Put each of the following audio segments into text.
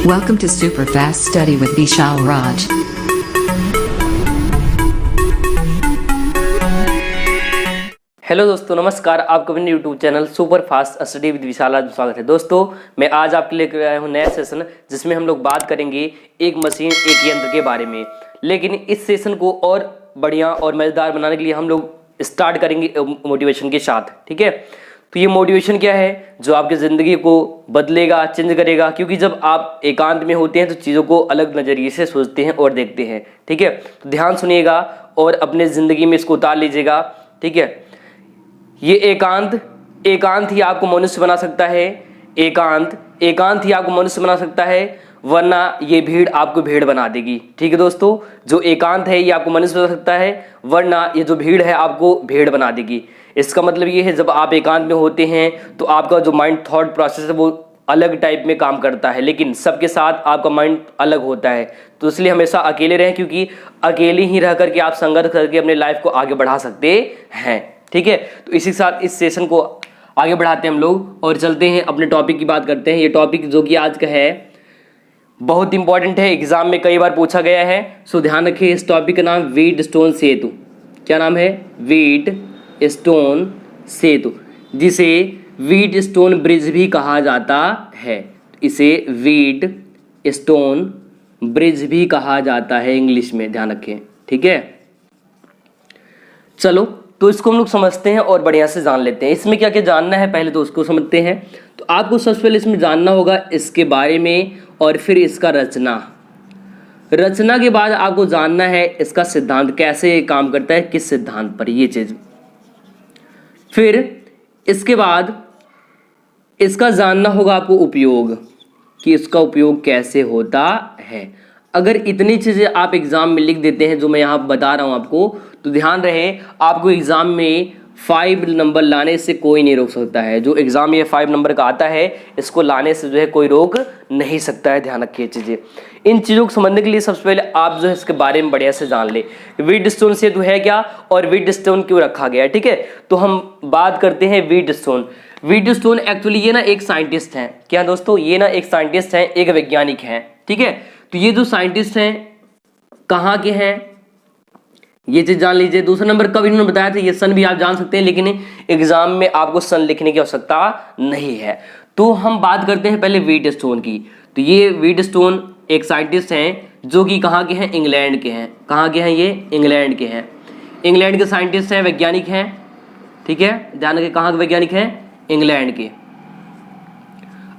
Welcome to Superfast Study with Vishal Raj. Hello दोस्तों, नमस्कार। आपका अपने YouTube channel super fast study with Vishal में स्वागत है। दोस्तों, मैं आज आपके लिए आया हूँ नया सेशन, जिसमें हम लोग बात करेंगे एक मशीन एक यंत्र के बारे में। लेकिन इस सेशन को और बढ़िया और मज़ेदार बनाने के लिए हम लोग स्टार्ट करेंगे मोटिवेशन के साथ। ठीक है, तो ये मोटिवेशन क्या है जो आपकी ज़िंदगी को बदलेगा, चेंज करेगा। क्योंकि जब आप एकांत में होते हैं तो चीज़ों को अलग नज़रिए से सोचते हैं और देखते हैं। ठीक है, तो ध्यान सुनिएगा और अपने ज़िंदगी में इसको उतार लीजिएगा। ठीक है, ये एकांत ही आपको मनुष्य बना सकता है। एकांत ही आपको मनुष्य बना सकता है, वरना ये भीड़ आपको भेड़ बना देगी। ठीक है दोस्तों, जो एकांत है ये आपको मनुष्य बना सकता है, वरना ये जो भीड़ है आपको भेड़ बना देगी। इसका मतलब ये है, जब आप एकांत में होते हैं तो आपका जो माइंड थॉट प्रोसेस है वो अलग टाइप में काम करता है, लेकिन सबके साथ आपका माइंड अलग होता है। तो इसलिए हमेशा अकेले रहें, क्योंकि अकेले ही रह करके आप संघर्ष करके अपने लाइफ को आगे बढ़ा सकते हैं। ठीक है, तो इसी के साथ इस सेशन को आगे बढ़ाते हैं हम लोग और चलते हैं अपने टॉपिक की बात करते हैं। ये टॉपिक जो कि आज का है बहुत इंपॉर्टेंट है, एग्जाम में कई बार पूछा गया है। सो ध्यान रखिए, इस टॉपिक का नाम व्हीटस्टोन सेतु। क्या नाम है? व्हीटस्टोन सेतु, जिसे व्हीटस्टोन ब्रिज भी कहा जाता है। इसे व्हीटस्टोन ब्रिज भी कहा जाता है इंग्लिश में, ध्यान रखें। ठीक है, चलो तो इसको हम लोग समझते हैं और बढ़िया से जान लेते हैं। इसमें क्या क्या जानना है पहले तो उसको समझते हैं। तो आपको सबसे पहले इसमें जानना होगा इसके बारे में और फिर इसका रचना के बाद आपको जानना है इसका सिद्धांत कैसे काम करता है, किस सिद्धांत पर, ये चीज। फिर इसके बाद इसका जानना होगा आपको उपयोग, कि इसका उपयोग कैसे होता है। अगर इतनी चीज़ें आप एग्ज़ाम में लिख देते हैं जो मैं यहाँ बता रहा हूँ आपको, तो ध्यान रहे आपको एग्ज़ाम में 5 नंबर लाने से कोई नहीं रोक सकता है। जो एग्ज़ाम में 5 नंबर का आता है, इसको लाने से जो है कोई रोक नहीं सकता है। ध्यान रखिए चीज़ें। इन चीज़ों को समझने के लिए सबसे पहले आप जो है इसके बारे में बढ़िया से जान ले। व्हीटस्टोन सेतु है क्या और व्हीटस्टोन क्यों रखा गया है। ठीक है, तो हम बात करते हैं व्हीटस्टोन एक्चुअली ये ना एक साइंटिस्ट हैं। क्या दोस्तों, ये ना एक साइंटिस्ट हैं, एक वैज्ञानिक हैं। ठीक है, तो ये जो साइंटिस्ट हैं कहाँ के हैं ये चीज जान लीजिए। दूसरा नंबर कब इन्होंने बताया था, ये सन भी आप जान सकते हैं, लेकिन एग्जाम में आपको सन लिखने की आवश्यकता नहीं है। तो हम बात करते हैं पहले व्हीटस्टोन की। तो ये व्हीटस्टोन एक साइंटिस्ट हैं जो कि कहाँ के हैं, इंग्लैंड के हैं। कहाँ के हैं ये? इंग्लैंड के हैं। इंग्लैंड के साइंटिस्ट हैं, वैज्ञानिक हैं। ठीक है, ध्यान रखिए, कहाँ के वैज्ञानिक हैं? इंग्लैंड के।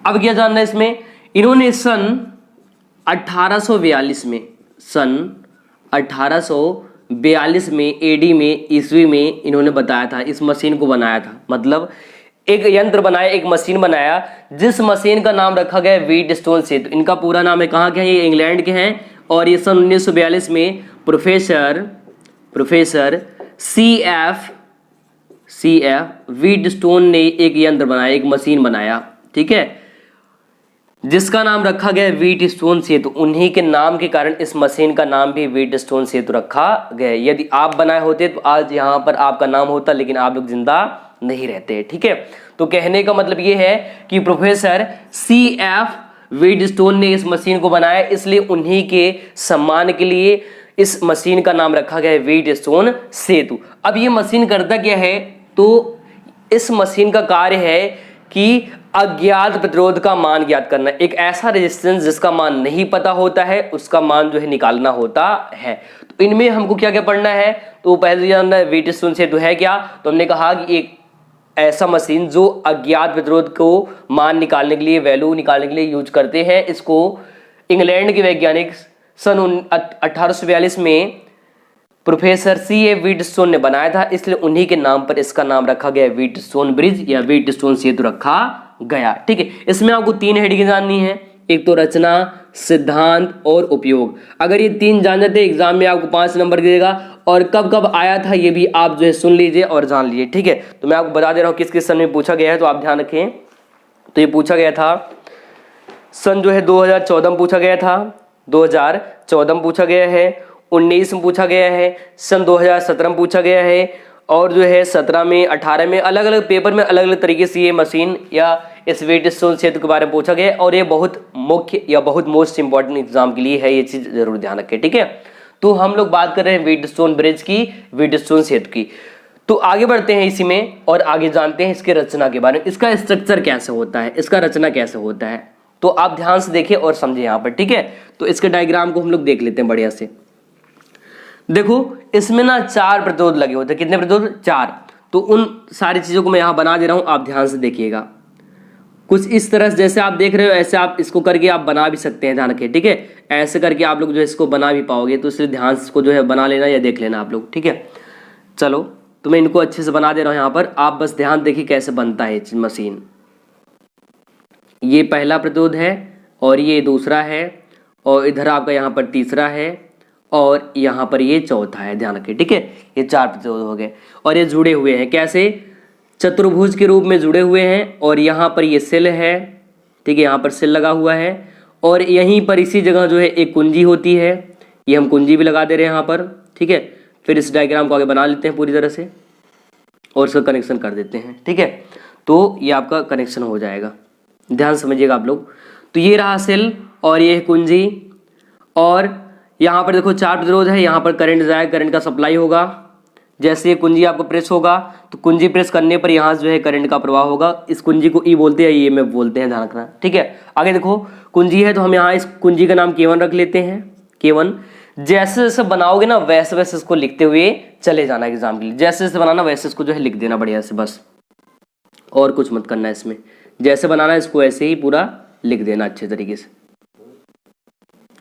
अब क्या जानना है इसमें, इन्होंने सन 1842 में एडी में, ईस्वी में इन्होंने बताया था, इस मशीन को बनाया था। मतलब एक यंत्र बनाया, एक मशीन बनाया, जिस मशीन का नाम रखा गया व्हीटस्टोन सेतु। इनका पूरा नाम है, कहाँ के हैं ये? इंग्लैंड के हैं। और ये सन 1942 में प्रोफेसर सीएफ व्हीटस्टोन ने एक यंत्र बनाया, एक मशीन बनाया। ठीक है, जिसका नाम रखा गया व्हीटस्टोन सेतु। उन्हीं के नाम के कारण इस मशीन का नाम भी व्हीटस्टोन सेतु रखा गया। यदि आप बनाए होते तो आज यहाँ पर आपका नाम होता, लेकिन आप लोग जिंदा नहीं रहते। ठीक है, तो कहने का मतलब ये है कि प्रोफेसर सीएफ व्हीटस्टोन ने इस मशीन को बनाया, इसलिए उन्हीं के सम्मान के लिए इस मशीन का नाम रखा गया है व्हीटस्टोन सेतु। अब ये मशीन करता क्या है, तो इस मशीन का कार्य है कि अज्ञात प्रतिरोध का मान ज्ञात करना। एक ऐसा रेजिस्टेंस जिसका मान नहीं पता होता है, उसका मान जो है निकालना होता है। तो इनमें हमको क्या क्या पढ़ना है, तो पहले जानना है व्हीटस्टोन सेतु है क्या। तो हमने कहा कि एक ऐसा मशीन जो अज्ञात प्रतिरोध को मान निकालने के लिए, वैल्यू निकालने के लिए यूज करते हैं। इसको इंग्लैंड के वैज्ञानिक सन 1842 में प्रोफेसर सीएफ व्हीटस्टोन ने बनाया था, इसलिए उन्हीं के नाम पर इसका नाम रखा गया व्हीटस्टोन ब्रिज या व्हीटस्टोन सेतु रखा गया। ठीक है, इसमें आपको 3 हेडिंग जाननी है, एक तो रचना, सिद्धांत और उपयोग। अगर ये 3 जान जाते एग्जाम में आपको 5 नंबर देगा। और कब कब आया था ये भी आप जो है सुन लीजिए और जान लीजिए। ठीक है, तो मैं आपको बता दे रहा हूँ किस किस सन में पूछा गया है, तो आप ध्यान रखें। तो ये पूछा गया था सन जो है 2014 में पूछा गया था, 2014 में पूछा गया है, 19 में पूछा गया है, सन 2017 में पूछा गया है, और जो है 17 में 18 में अलग अलग पेपर में अलग अलग तरीके से ये मशीन या इस व्हीटस्टोन सेतु के बारे में पूछा गया और ये बहुत मुख्य या बहुत मोस्ट इंपॉर्टेंट एग्जाम के लिए है, ये चीज जरूर ध्यान रखें, ठीक है। तो हम लोग बात कर रहे हैं व्हीटस्टोन ब्रिज की, व्हीटस्टोन सेतु की। तो आगे बढ़ते हैं इसी में और आगे जानते हैं इसके रचना के बारे में, इसका स्ट्रक्चर कैसे होता है, इसका रचना कैसे होता है। तो आप ध्यान से देखिए और समझिए यहाँ पर, ठीक है। तो इसके डायग्राम को हम लोग देख लेते हैं बढ़िया से। देखो इसमें ना 4 प्रतिरोध लगे होते हैं, कितने प्रतिरोध, 4। तो उन सारी चीजों को मैं यहां बना दे रहा हूं, आप ध्यान से देखिएगा। कुछ इस तरह से जैसे आप देख रहे हो ऐसे आप इसको करके आप बना भी सकते हैं, ध्यान रखिए, ठीक है। ऐसे करके आप लोग जो है इसको बना भी पाओगे, तो इसलिए ध्यान से इसको जो है बना लेना या देख लेना आप लोग, ठीक है। चलो तो मैं इनको अच्छे से बना दे रहा हूं यहाँ पर, आप बस ध्यान देखिए कैसे बनता है मशीन। ये पहला प्रतिरोध है और ये दूसरा है और इधर आपका यहाँ पर तीसरा है और यहाँ पर ये चौथा है, ध्यान रखिए, ठीक है। ये 4 प्रतिरोध हो गए और ये जुड़े हुए हैं कैसे, चतुर्भुज के रूप में जुड़े हुए हैं। और यहाँ पर ये सेल है, ठीक है, यहाँ पर सेल लगा हुआ है और यहीं पर इसी जगह जो है एक कुंजी होती है, ये हम कुंजी भी लगा दे रहे हैं यहाँ पर, ठीक है। फिर इस डायग्राम को आगे बना लेते हैं पूरी तरह से और इसका कनेक्शन कर देते हैं, ठीक है। तो ये आपका कनेक्शन हो जाएगा, ध्यान समझिएगा आप लोग। तो ये रहा सेल और ये कुंजी और यहाँ पर देखो 4 प्रतिरोध है, यहाँ पर करंट जाएगा, करंट का सप्लाई होगा। जैसे ये कुंजी आपको प्रेस होगा तो कुंजी प्रेस करने पर यहाँ जो है करंट का प्रवाह होगा। इस कुंजी को ई बोलते हैं, ये में बोलते हैं, ध्यान रखना, ठीक है। आगे देखो कुंजी है तो हम यहाँ इस कुंजी का नाम K1 रख लेते हैं, K1। जैसे जैसे बनाओगे ना वैसे वैसे इसको लिखते हुए चले जाना एग्जाम के लिए, जैसे जैसे बनाना वैसे इसको जो है लिख देना बढ़िया से, बस और कुछ मत करना है इसमें। जैसे बनाना है इसको ऐसे ही पूरा लिख देना अच्छे तरीके से।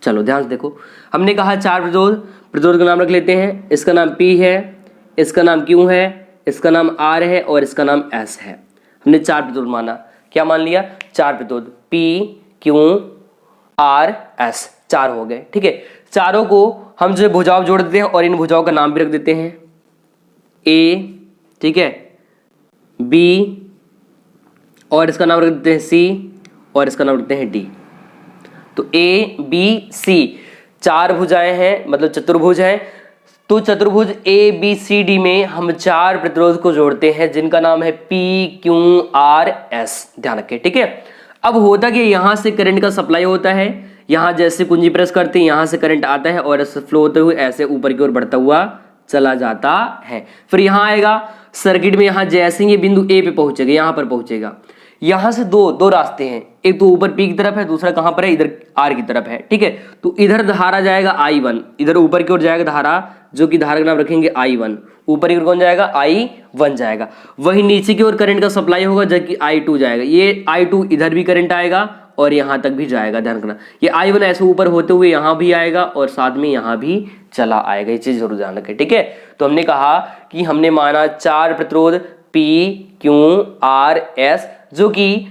चलो ध्यान से देखो, हमने कहा 4 प्रतिरोध, प्रतिरोध का नाम रख लेते हैं। इसका नाम P है, इसका नाम Q है, इसका नाम R है और इसका नाम S है। हमने 4 प्रतिरोध माना, क्या मान लिया, 4 प्रतिरोध, P Q R S, 4 हो गए, ठीक है। चारों को हम जो है भुजाओं जोड़ देते हैं और इन भुजाओं का नाम भी रख देते हैं, A, ठीक है, B और इसका नाम रख देते हैं C और इसका नाम रखते हैं D। तो A B C 4 भुजाएं हैं, मतलब चतुर्भुज हैं। तो चतुर्भुज A B C D में हम 4 प्रतिरोध को जोड़ते हैं जिनका नाम है P Q R S, ध्यान रखें, ठीक है। अब होता कि यहां से करंट का सप्लाई होता है, यहां जैसे कुंजी प्रेस करते हैं यहां से करंट आता है और ऐसे फ्लो होते हुए ऐसे ऊपर की ओर बढ़ता हुआ चला जाता है। फिर यहां आएगा सर्किट में, यहां जैसे ये बिंदु A पे पहुंचेगा, यहां पर पहुंचेगा। यहां से दो रास्ते हैं, एक तो ऊपर P की तरफ है, दूसरा कहां पर है, इधर R की तरफ है, ठीक है। तो इधर धारा जाएगा I1, इधर ऊपर की ओर जाएगा धारा, जो कि धारा का नाम रखेंगे I1। ऊपर की ओर कौन जाएगा, I1 जाएगा। वही नीचे की ओर करंट का सप्लाई होगा जबकि I2 जाएगा। ये I2 इधर भी करंट आएगा और यहां तक भी जाएगा, ध्यान रखना। ये I1 ऐसे ऊपर होते हुए यहां भी आएगा और साथ में यहां भी चला आएगा, ये चीज जरूर ध्यान रखें, ठीक है। तो हमने कहा कि हमने माना 4 प्रतिरोध P Q R S जो कि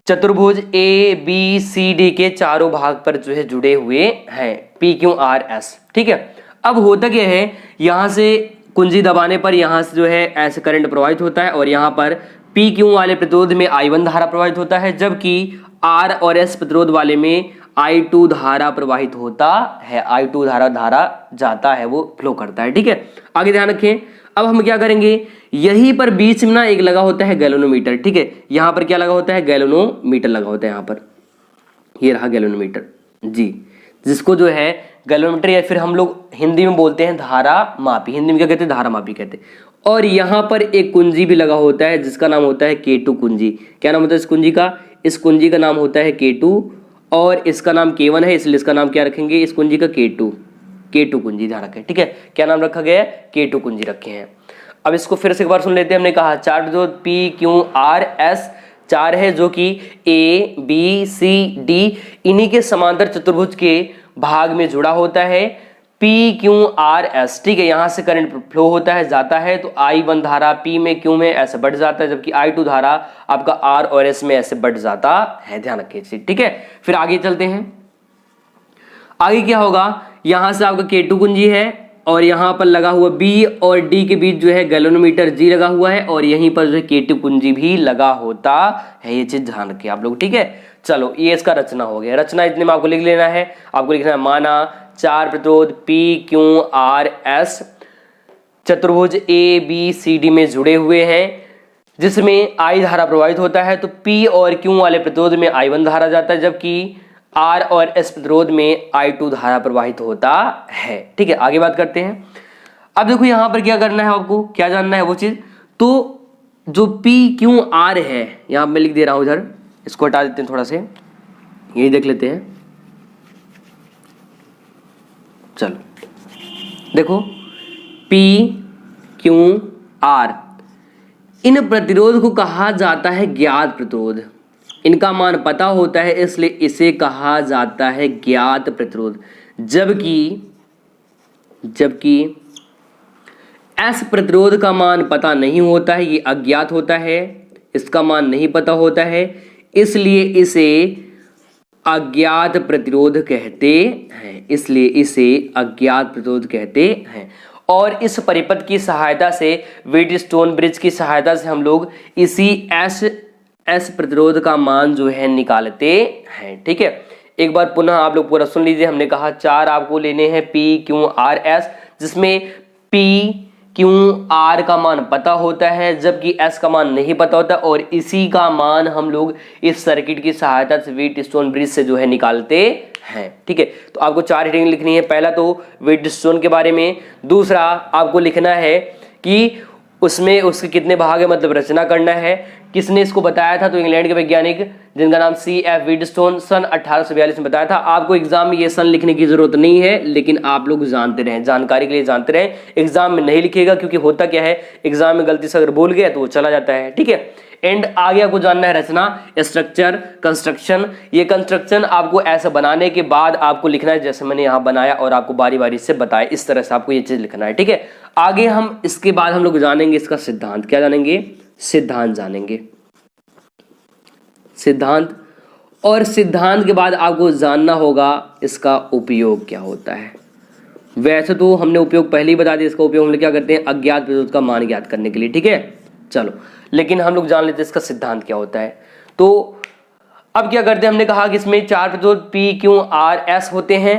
चतुर्भुज A B C D के चारों भाग पर जो है जुड़े हुए हैं, P Q R S, ठीक है। अब होता क्या है, यहां से कुंजी दबाने पर यहां से जो है ऐसे करंट प्रवाहित होता है और यहां पर P Q वाले प्रतिरोध में I1 धारा प्रवाहित होता है, जबकि R और S प्रतिरोध वाले में I2 धारा प्रवाहित होता है, I2 धारा जाता है, वो फ्लो करता है, ठीक है। आगे ध्यान रखें। अब हम क्या करेंगे, यहीं पर बीच में ना एक लगा होता है गैल्वेनोमीटर, ठीक है। यहां पर क्या लगा होता है, गैल्वेनोमीटर लगा होता है यहाँ पर, ये रहा गैल्वेनोमीटर जी, जिसको जो है गैल्वेनोमीटर या फिर हम लोग हिंदी में बोलते हैं धारा मापी, हिंदी में क्या कहते हैं, धारा मापी कहते हैं। और यहाँ पर एक कुंजी भी लगा होता है जिसका नाम होता है K2 कुंजी। क्या नाम होता है इस कुंजी का, इस कुंजी का नाम होता है K2 और इसका नाम K1 है, इसलिए इसका नाम क्या रखेंगे, इस कुंजी का K2 कुंजी, ध्यान रखें, ठीक है। क्या नाम रखा गया है, K2 कुंजी रखे हैं। अब इसको फिर से एक बार सुन लेते हैं। हमने कहा 4 जो P Q R S 4 है जो कि A B C D इन्हीं के समांतर चतुर्भुज के भाग में जुड़ा होता है। P Q R S, ठीक है, यहां से करंट फ्लो होता है, जाता है, तो I1 धारा P में Q में ऐसे बढ़ जाता है, जबकि I2 धारा आपका R और S में ऐसे बढ़ जाता है, ध्यान रखिए, ठीक है। फिर आगे चलते हैं, आगे क्या होगा, यहां से आपका K2 कुंजी है और यहां पर लगा हुआ B और D के बीच जो है गैल्वेनोमीटर G लगा हुआ है और यहीं पर जो है K2 कुंजी भी लगा होता है, ये चीज ध्यान रखिए आप लोग, ठीक है। चलो ये इसका रचना हो गया, रचना इतने में आपको लिख लेना है। आपको लिखना है माना 4 प्रतिरोध P Q R S चतुर्भुज A B C D में जुड़े हुए हैं, जिसमें I धारा प्रवाहित होता है, तो P और Q वाले प्रतिरोध में I1 धारा जाता है, जबकि R और S प्रतिरोध में I2 धारा प्रवाहित होता है। ठीक है, आगे बात करते हैं। अब देखो यहां पर क्या करना है, आपको क्या जानना है वो चीज। तो जो PQR है, यहां मैं लिख दे रहा हूं इधर, इसको हटा देते हैं थोड़ा से, यही देख लेते हैं। चलो देखो PQR, इन प्रतिरोध को कहा जाता है ज्ञात प्रतिरोध। इनका मान पता होता है इसलिए इसे कहा जाता है ज्ञात प्रतिरोध। जबकि S प्रतिरोध का मान पता नहीं होता है, ये अज्ञात होता है, इसका मान नहीं पता होता है, इसलिए इसे अज्ञात प्रतिरोध कहते हैं। इसलिए इसे अज्ञात प्रतिरोध कहते हैं। और इस परिपथ की सहायता से, व्हीटस्टोन ब्रिज की सहायता से हम लोग इसी एस प्रतिरोध का मान जो है निकालते हैं। ठीक है, एक बार पुनः आप लोग पूरा सुन लीजिए। हमने कहा 4 आपको लेने हैं PQRS, जिसमें PQR का मान पता होता है जबकि S का मान नहीं पता होता, और इसी का मान हम लोग इस सर्किट की सहायता से व्हीटस्टोन ब्रिज से जो है निकालते हैं। ठीक है, तो आपको 4 हेडिंग लिखनी है। पहला तो व्हीटस्टोन के बारे में, दूसरा आपको लिखना है कि उसमें उसके कितने भाग है, मतलब रचना करना है, किसने इसको बताया था, तो इंग्लैंड के वैज्ञानिक जिनका नाम C.F. व्हीटस्टोन सन 1842 में बताया था। आपको एग्जाम में ये सन लिखने की जरूरत नहीं है, लेकिन आप लोग जानते रहें, जानकारी के लिए जानते रहें। एग्जाम में नहीं लिखेगा, क्योंकि होता क्या है, एग्जाम में गलती से अगर बोल गया तो वो चला जाता है। ठीक है, एंड आगे आपको जानना है रचना, स्ट्रक्चर, कंस्ट्रक्शन। ये कंस्ट्रक्शन आपको ऐसा बनाने के बाद आपको लिखना है जैसे मैंने यहाँ बनाया, और आपको बारी बारी से बताया, इस तरह से आपको ये चीज लिखना है। ठीक है, आगे हम इसके बाद हम लोग जानेंगे इसका सिद्धांत। क्या जानेंगे? सिद्धांत जानेंगे, सिद्धांत। और सिद्धांत के बाद आपको जानना होगा इसका उपयोग क्या होता है। वैसे तो हमने उपयोग पहले ही बता दिया, इसका उपयोग हम लोग क्या करते हैं, अज्ञात प्रतिरोध का मान ज्ञात करने के लिए। ठीक है, चलो, लेकिन हम लोग जान लेते हैं इसका सिद्धांत क्या होता है। तो अब क्या करते हैं, हमने कहा कि इसमें 4 प्रतिरोध PQRS होते हैं।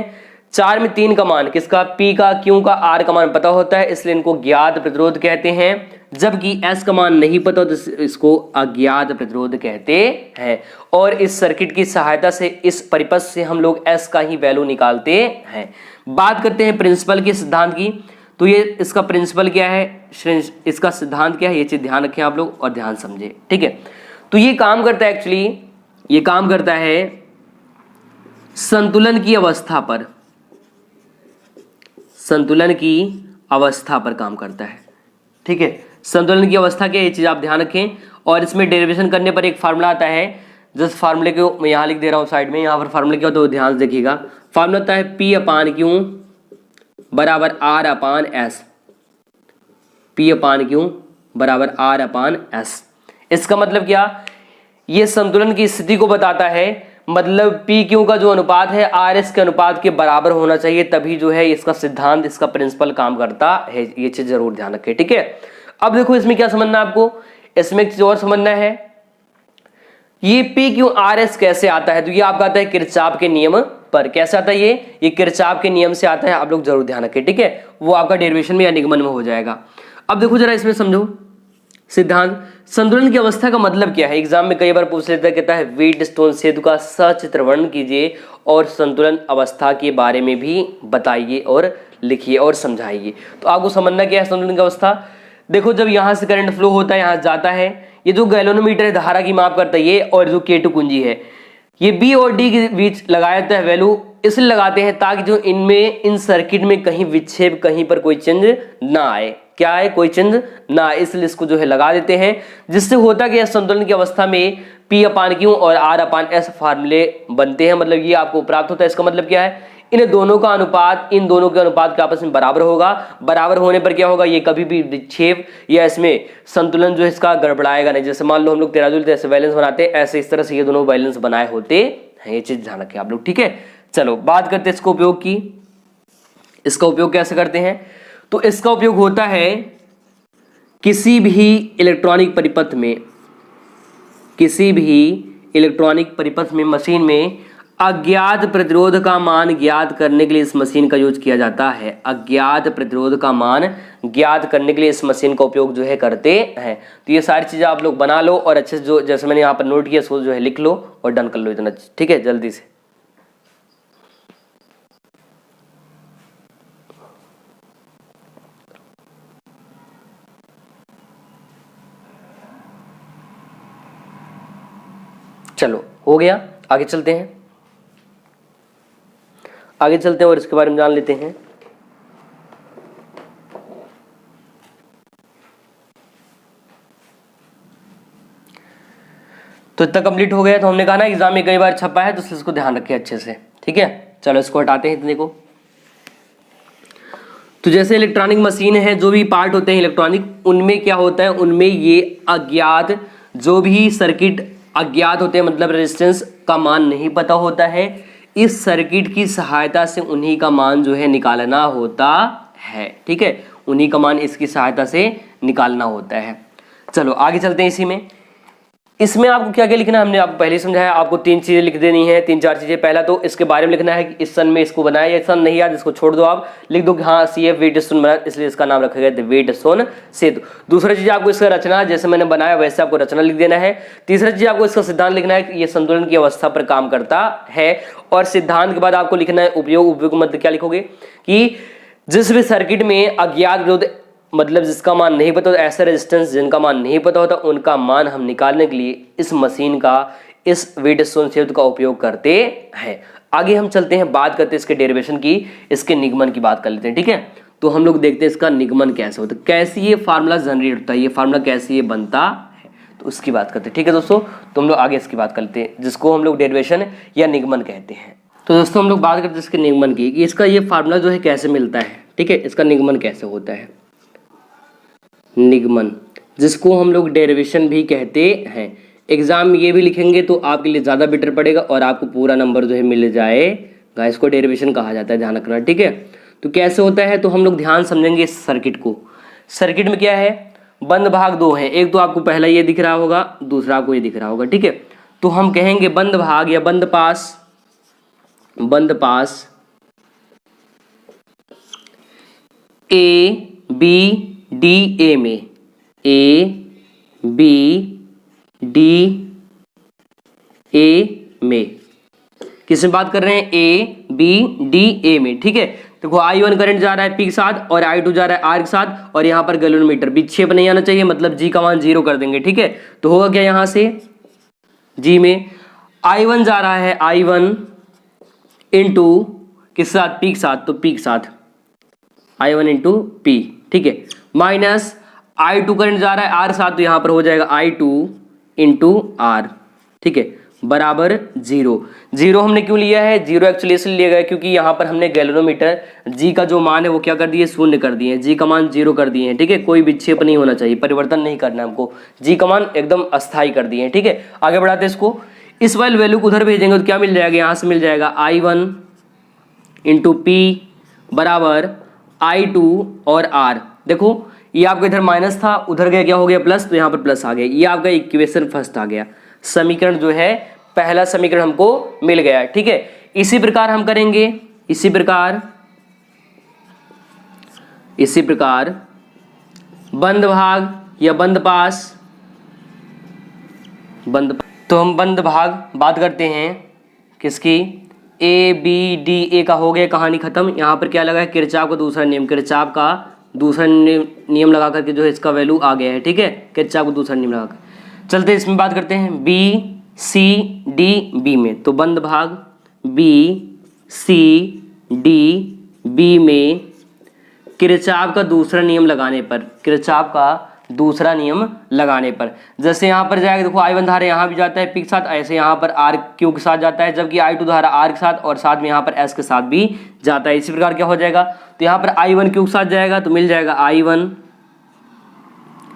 4 में 3 का मान, किसका, P का, Q का, R का मान पता होता है, इसलिए इनको ज्ञात प्रतिरोध कहते हैं। जबकि S का मान नहीं पता तो इसको अज्ञात प्रतिरोध कहते हैं। और इस सर्किट की सहायता से, इस परिपथ से हम लोग S का ही वैल्यू निकालते हैं। बात करते हैं प्रिंसिपल की, सिद्धांत की। तो ये इसका प्रिंसिपल क्या है, इसका सिद्धांत क्या है, ये चीज ध्यान रखें आप लोग और ध्यान समझे। ठीक है, तो ये काम करता है, एक्चुअली ये काम करता है संतुलन की अवस्था पर, संतुलन की अवस्था पर काम करता है। ठीक है, संतुलन की अवस्था क्या, ये चीज आप ध्यान रखें। और इसमें डेरिवेशन करने पर एक फार्मूला आता है, जिस फार्मूले को मैं यहाँ लिख दे रहा हूँ साइड में, यहाँ पर फार्मूला क्या होता है ध्यान से देखिएगा। फार्मूला होता है P/Q बराबर R/S, P/Q बराबर R/S। इसका मतलब क्या, ये संतुलन की स्थिति को बताता है। मतलब PQ का जो अनुपात है RS के अनुपात के बराबर होना चाहिए, तभी जो है इसका सिद्धांत, इसका प्रिंसिपल काम करता है। ये चीज जरूर ध्यान रखें। ठीक है, अब देखो इसमें क्या समझना है आपको, इसमें एक चीज और समझना है, ये PQRS कैसे आता है। तो ये आपका आता है किरचॉफ के नियम पर। कैसे आता है ये किरचॉफ के नियम से आता है, आप लोग जरूर ध्यान रखें। ठीक है, वो आपका डेरिवेशन में या निगमन में हो जाएगा। अब देखो जरा इसमें समझो सिद्धांत। संतुलन की अवस्था का मतलब क्या है, एग्जाम में कई बार पूछ लेता है, कहता है व्हीटस्टोन सेतु का सचित्र वर्णन कीजिए और संतुलन अवस्था के बारे में भी बताइए और लिखिए और समझाइए। तो आपको समझना क्या है संतुलन की अवस्था। देखो जब यहाँ से करंट फ्लो होता है, यहाँ जाता है, ये जो गैल्वेनोमीटर है धारा की माप करता है ये, और जो K2 कुंजी है, ये B और D के बीच लगाया जाता है वैल्यू, इसलिए लगाते हैं ताकि जो इनमें, इन सर्किट में कहीं विक्षेप, कहीं पर कोई चेंज ना आए। क्या है, कोई चेंज ना आए, इसलिए इसको जो है लगा देते हैं। जिससे होता कि संतुलन की अवस्था में P/Q और R/S फार्मूले बनते हैं, मतलब ये आपको प्राप्त होता है। इसका मतलब क्या है, इन दोनों का अनुपात, इन दोनों के अनुपात के आपस में बराबर होगा। बराबर होने पर क्या होगा, ये कभी भी विक्षेप या इसमें संतुलन जो है इसका गड़बड़ाएगा नहीं। जैसे मान लो हम लोग तराजू जैसे बैलेंस बनाते हैं, ऐसे इस तरह से ये दोनों बैलेंस बनाए होते हैं। ये चीज ध्यान रखें आप लोग। ठीक है, चलो बात करते हैं इसको उपयोग की। इसका उपयोग कैसे करते हैं, तो इसका उपयोग होता है किसी भी इलेक्ट्रॉनिक परिपथ में, किसी भी इलेक्ट्रॉनिक परिपथ में, मशीन में अज्ञात प्रतिरोध का मान ज्ञात करने के लिए इस मशीन का यूज किया जाता है। अज्ञात प्रतिरोध का मान ज्ञात करने के लिए इस मशीन का उपयोग जो है करते हैं। तो ये सारी चीजें आप लोग बना लो और अच्छे से जो जैसे मैंने यहाँ पर नोट किया उसको जो है लिख लो और डन कर लो इतना, ठीक है, जल्दी से। चलो हो गया, आगे चलते हैं। आगे चलते हैं और इसके बारे में जान लेते हैं। तो इतना कंप्लीट हो गया। तो हमने कहा ना एग्जाम में कई बार छपा है तो इसको ध्यान रखें अच्छे से, ठीक है। चलो इसको हटाते हैं इतने को। तो जैसे इलेक्ट्रॉनिक मशीन है, जो भी पार्ट होते हैं इलेक्ट्रॉनिक, उनमें क्या होता है, उनमें ये अज्ञात जो भी सर्किट अज्ञात होते हैं, मतलब रेजिस्टेंस का मान नहीं पता होता है, इस सर्किट की सहायता से उन्हीं का मान जो है निकालना होता है, ठीक है। उन्हीं का मान इसकी सहायता से निकालना होता है। चलो आगे चलते हैं। इसी में इसमें आपको क्या क्या लिखना है, हमने आपको पहले ही समझाया। आपको 3 चीजें लिख देनी है, 3-4 चीजें। पहला तो इसके बारे में लिखना है कि इस सन में इसको बनाया, ये सन नहीं याद, इसको छोड़ दो, आप लिख दो कि हाँ CF व्हीटस्टोन बना, इसलिए इसका नाम रखा गया व्हीटस्टोन सेतु। दूसरा चीज आपको इसका रचना, जैसे मैंने बनाया वैसे आपको रचना लिख देना है। तीसरा चीज आपको इसका सिद्धांत लिखना है कि ये संतुलन की अवस्था पर काम करता है। और सिद्धांत के बाद आपको लिखना है उपयोग। उपयोग मतलब क्या लिखोगे कि जिस भी सर्किट में अज्ञात विरोध, मतलब जिसका मान नहीं पता, ऐसा रेजिस्टेंस जिनका मान नहीं पता होता, उनका मान हम निकालने के लिए इस मशीन का, इस व्हीटस्टोन सेतु का उपयोग करते हैं। आगे हम चलते हैं, बात करते हैं इसके डेरिवेशन की, इसके निगमन की बात कर लेते हैं, ठीक है। तो हम लोग देखते हैं इसका निगमन कैसे होता है, कैसे ये फार्मूला जनरेट होता है, ये फार्मूला कैसे ये बनता है, तो उसकी बात करते हैं, ठीक है दोस्तों। तो हम लोग आगे इसकी बात करते हैं, जिसको हम लोग डेरिवेशन या निगमन कहते हैं। तो दोस्तों हम लोग बात करते हैं इसके निगमन की, कि इसका ये फार्मूला जो है कैसे मिलता है, ठीक है। इसका निगमन कैसे होता है, निगमन, जिसको हम लोग डेरिवेशन भी कहते हैं। एग्जाम में ये भी लिखेंगे तो आपके लिए ज़्यादा बेटर पड़ेगा और आपको पूरा नंबर जो है मिल जाएगा। इसको डेरिवेशन कहा जाता है, ध्यान रखना, ठीक है। तो कैसे होता है, तो हम लोग ध्यान समझेंगे इस सर्किट को। सर्किट में क्या है, बंद भाग 2 है। एक तो आपको पहला ये दिख रहा होगा, दूसरा आपको ये दिख रहा होगा, ठीक है। तो हम कहेंगे बंद भाग या बंद पास A में, किस में बात कर रहे हैं, A में, ठीक है। देखो I1 करंट जा रहा है P के साथ और I2 जा रहा है R के साथ, और यहाँ पर गैल्वेनोमीटर विक्षेप नहीं आना चाहिए, मतलब G का मान 0 कर देंगे, ठीक है। तो होगा क्या, यहाँ से G में I1 जा रहा है, I1 इंटू किस साथ, P के साथ, तो P के साथ I1 इंटू P, ठीक है, माइनस I2 करंट जा रहा है R साथ, तो यहाँ पर हो जाएगा I2 इंटू R, ठीक है, बराबर 0 हमने क्यों लिया है, 0 एक्चुअली इसलिए लिया गया क्योंकि यहाँ पर हमने गैल्वेनोमीटर G का जो मान है वो क्या कर दिए, 0 कर दिए, G का मान 0 कर दिए हैं, ठीक है। कोई विक्षेप नहीं होना चाहिए, परिवर्तन नहीं करना है हमको, G का मान एकदम अस्थायी कर दिए हैं, ठीक है। आगे बढ़ाते हैं इसको, इस वाले वैल्यू को उधर भेजेंगे तो क्या मिल जाएगा, यहाँ से मिल जाएगा I1 इंटू P बराबर I2 और R। देखो ये आपका इधर माइनस था, उधर गया क्या हो गया प्लस, तो यहाँ पर प्लस आ गया। ये आपका इक्वेशन फर्स्ट आ गया, समीकरण जो है पहला समीकरण हमको मिल गया, ठीक है। इसी प्रकार हम करेंगे, इसी प्रकार बंद भाग या बंद पास, तो हम बंद भाग बात करते हैं किसकी, ABDA का हो गया, कहानी खत्म। यहाँ पर क्या लगा है, किरचॉफ का दूसरा नियम, किरचॉफ का दूसरा नियम लगा करके जो है इसका वैल्यू आ गया है, ठीक है। किरचॉफ का दूसरा नियम लगाकर चलते हैं, इसमें बात करते हैं BCDB में। तो बंद भाग BCDB में किरचॉफ का दूसरा नियम लगाने पर, जैसे यहाँ पर जाएगा, देखो I1 धारा यहाँ भी जाता है P के साथ, ऐसे यहाँ पर RQ के साथ जाता है, जबकि I2 धारा R के साथ और साथ में यहाँ पर S के साथ भी जाता है। इसी प्रकार क्या हो जाएगा, तो यहाँ पर I1 Q के साथ जाएगा तो मिल जाएगा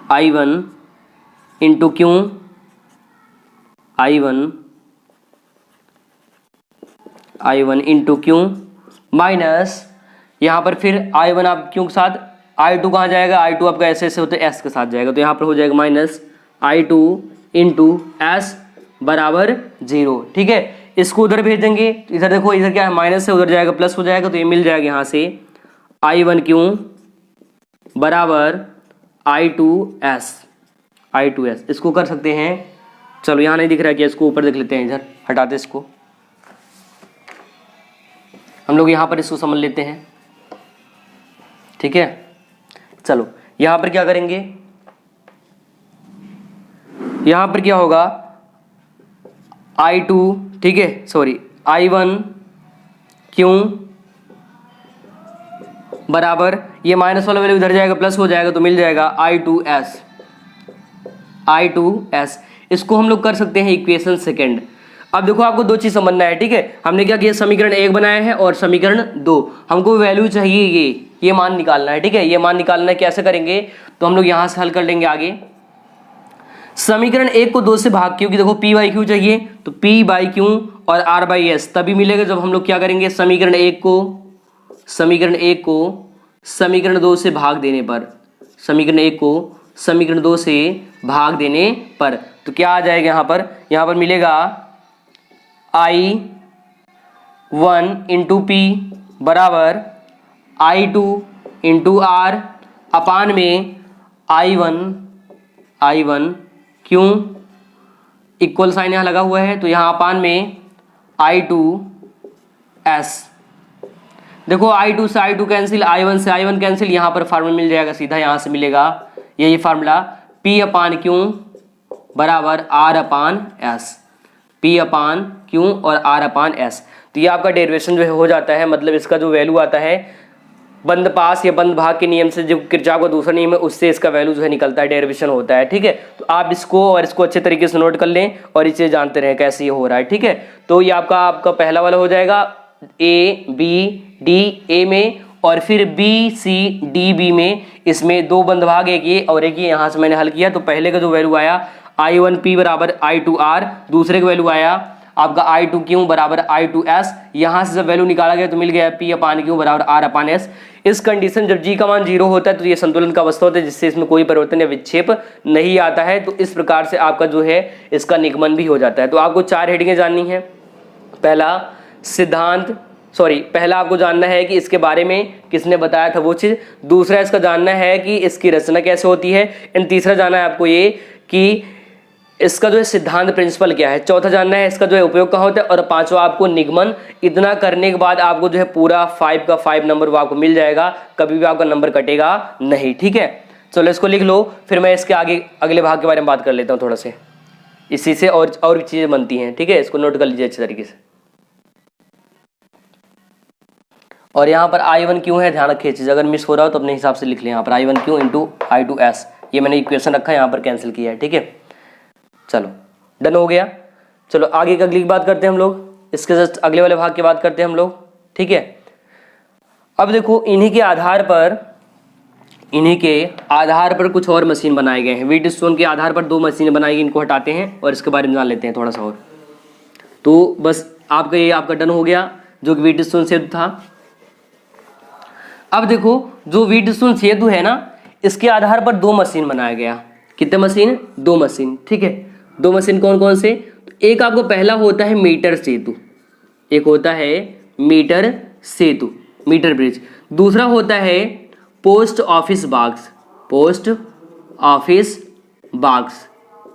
I1 into Q, I1 into Q minus यहाँ पर फिर I1 आप Q के साथ, I2 कहाँ जाएगा, I2 आपका ऐसे होते S के साथ जाएगा, तो यहाँ पर हो जाएगा माइनस I2 इंटू S बराबर 0, ठीक है। इसको उधर भेज देंगे, इधर देखो इधर क्या है माइनस है, उधर जाएगा प्लस हो जाएगा, तो ये मिल जाएगा यहाँ से I1Q बराबर I2S। इसको कर सकते हैं, चलो यहाँ नहीं दिख रहा है क्या, इसको ऊपर देख लेते हैं, इधर हटाते इसको, हम लोग यहाँ पर इसको समझ लेते हैं, ठीक है। चलो यहाँ पर क्या करेंगे, यहाँ पर क्या होगा I2, ठीक है, सॉरी I1Q बराबर ये माइनस वाला वैल्यू इधर जाएगा प्लस हो जाएगा, तो मिल जाएगा I2S। इसको हम लोग कर सकते हैं इक्वेशन सेकंड। अब देखो आपको दो चीज समझना है, ठीक है। हमने क्या किया, समीकरण 1 बनाया है और समीकरण 2, हमको वैल्यू चाहिए, ये मान निकालना है, ठीक है। ये मान निकालना है, कैसे करेंगे, तो हम लोग यहां से हल कर लेंगे आगे। समीकरण 1 को 2 से भाग, क्योंकि देखो P/Q चाहिए, तो P/Q और R/S तभी मिलेगा जब हम लोग क्या करेंगे, समीकरण 1 को समीकरण 2 से भाग देने पर, समीकरण 1 को समीकरण 2 से भाग देने पर, तो क्या आ जाएगा यहाँ पर मिलेगा I1 इंटू P बराबर I2 इंटू R अपान में I1 क्यों, इक्वल साइन यहाँ लगा हुआ है, तो यहाँ अपान में I2S। देखो I2 से I2 कैंसिल, I1 से I1 कैंसिल, यहाँ पर फार्मूला मिल जाएगा सीधा, यहाँ से मिलेगा यही फार्मूला, P/Q बराबर R/S, P/Q और R/S। तो ये आपका डेरिवेशन जो है हो जाता है, मतलब इसका जो वैल्यू आता है बंद पास या बंद भाग के नियम से, जो किरचॉफ का दूसरा नियम है उससे इसका वैल्यू जो है निकलता है, डेरिवेशन होता है, ठीक है। तो आप इसको और इसको अच्छे तरीके से नोट कर लें और इसे जानते रहें कैसे ये हो रहा है, ठीक है। तो ये आपका पहला वाला हो जाएगा A-B-D A में, और फिर B-C-D-B में, इसमें दो बंद भाग, एक ये और एक ये, यहाँ से मैंने हल किया। तो पहले का जो वैल्यू आया I1P बराबर I2R, दूसरे का वैल्यू आया आपका I2Q बराबर I2S। यहाँ से जब वैल्यू निकाला गया तो मिल गया P/Q बराबर R/S। इस कंडीशन जब G का मान 0 होता है तो ये संतुलन का अवस्था होता है, जिससे इसमें कोई परिवर्तन या विक्षेप नहीं आता है। तो इस प्रकार से आपका जो है इसका निगमन भी हो जाता है। तो आपको 4 हेडिंगें जाननी है। पहला सिद्धांत, पहला आपको जानना है कि इसके बारे में किसने बताया था वो चीज़। दूसरा इसका जानना है कि इसकी रचना कैसे होती है। एंड तीसरा जानना है आपको ये कि इसका जो है सिद्धांत प्रिंसिपल क्या है। चौथा जानना है इसका जो है उपयोग कहाँ होता है। और पांचवा आपको निगमन। इतना करने के बाद आपको जो है पूरा 5 का 5 नंबर वो आपको मिल जाएगा, कभी भी आपका नंबर कटेगा नहीं, ठीक है। चलो इसको लिख लो, फिर मैं इसके आगे अगले भाग के बारे में बात कर लेता हूँ थोड़ा से। इसी से और चीज़ें बनती हैं, ठीक है। इसको नोट कर लीजिए अच्छे तरीके से। और यहाँ पर I1Q है, ध्यान रखिए चीज़, अगर मिस हो रहा हो तो अपने हिसाब से लिख लें। यहाँ पर I1Q इंटू I2S, ये मैंने इक्वेशन रखा है, यहाँ पर कैंसिल किया है, ठीक है। चलो डन हो गया। चलो आगे की अगली बात करते हैं हम लोग, इसके जस्ट अगले वाले भाग की बात करते हैं हम लोग, ठीक है। अब देखो इन्हीं के आधार पर कुछ और मशीन बनाए गए हैं। व्हीटस्टोन के आधार पर 2 मशीनें बनाई गई, इनको हटाते हैं और इसके बारे में जान लेते हैं थोड़ा सा और। तो बस आपका ये आपका डन हो गया जो कि व्हीटस्टोन सेतु था। अब देखो जो व्हीटस्टोन सेतु है ना, इसके आधार पर 2 मशीन बनाया गया। कितने मशीन? 2 मशीन, ठीक है। 2 मशीन कौन कौन से? तो एक आपको पहला होता है मीटर सेतु, एक होता है मीटर सेतु, मीटर ब्रिज। दूसरा होता है पोस्ट ऑफिस बाक्स,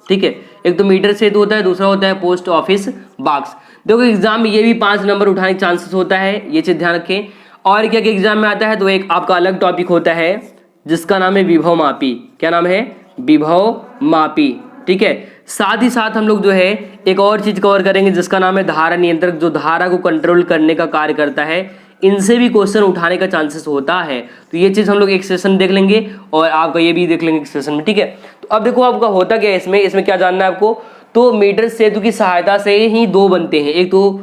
ठीक है। एक तो मीटर सेतु होता है, दूसरा होता है पोस्ट ऑफिस बाक्स। देखो एग्जाम में ये भी 5 नंबर उठाने के चांसेस होता है, ये चीज ध्यान रखें। और क्या एग्जाम में आता है तो एक आपका अलग टॉपिक होता है जिसका नाम है विभव मापी। क्या नाम है? विभव मापी, ठीक है। साथ ही साथ हम लोग जो है एक और चीज कवर करेंगे जिसका नाम है धारा नियंत्रक, जो धारा को कंट्रोल करने का कार्य करता है। इनसे भी क्वेश्चन उठाने का चांसेस होता है, तो ये चीज हम लोग एक सेशन देख लेंगे और आपका ये भी देख लेंगे एक सेशन में, ठीक है। तो अब देखो आपका होता क्या है इसमें क्या जानना है आपको। तो मीटर सेतु की सहायता से ही 2 बनते हैं। एक तो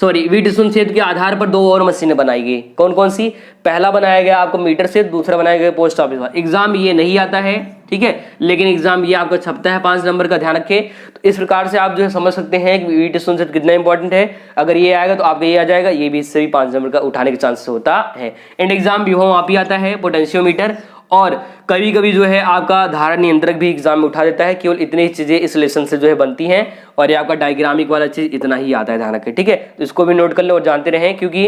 व्हीटस्टोन सेतु के आधार पर 2 और मशीनें बनाई गई। कौन कौन सी? पहला बनाया गया आपको मीटर सेतु, दूसरा बनाया गया पोस्ट ऑफिस। एग्जाम ये नहीं आता है, ठीक है, लेकिन एग्जाम ये आपका छपता है 5 नंबर का, ध्यान रखें। तो इस प्रकार से आप जो है समझ सकते हैं कि व्हीटस्टोन सेतु कितना इंपॉर्टेंट है। अगर ये आएगा तो आपका ये आ जाएगा, ये भी इससे भी 5 नंबर का उठाने के चांसेस होता है। एंड एग्जाम विभव मापी आता है, पोटेंशियोमीटर, और कभी कभी जो है आपका धारा नियंत्रक भी एग्जाम में उठा देता है, केवल इतनी ही चीजें इस लेसन से जो है बनती हैं और ये आपका डायग्रामिक वाला चीज इतना ही आता है ध्यान रखें, ठीक है। तो इसको भी नोट कर लो और जानते रहें, क्योंकि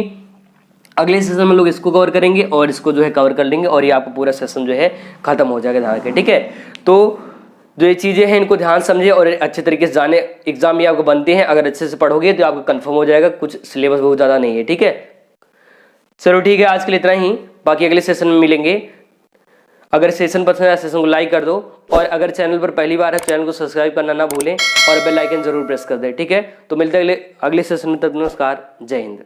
अगले सेशन में लोग इसको कवर करेंगे और इसको जो है कवर कर लेंगे और ये आपका पूरा सेशन जो है खत्म हो जाएगा ध्यान रखें, ठीक है। तो जो ये चीजें हैं इनको ध्यान समझे और अच्छे तरीके से जाने, एग्जाम में आपको बनते हैं, अगर अच्छे से पढ़ोगे तो आपको कंफर्म हो जाएगा, कुछ सिलेबस बहुत ज्यादा नहीं है, ठीक है। चलो ठीक है, आज के लिए इतना ही, बाकी अगले सेशन में मिलेंगे। अगर सेशन पसंद आया सेशन को लाइक कर दो और अगर चैनल पर पहली बार है चैनल को सब्सक्राइब करना ना भूलें और बेल आइकन जरूर प्रेस कर दें, ठीक है। तो मिलते हैं अगले सेशन में, तब नमस्कार, जय हिंद।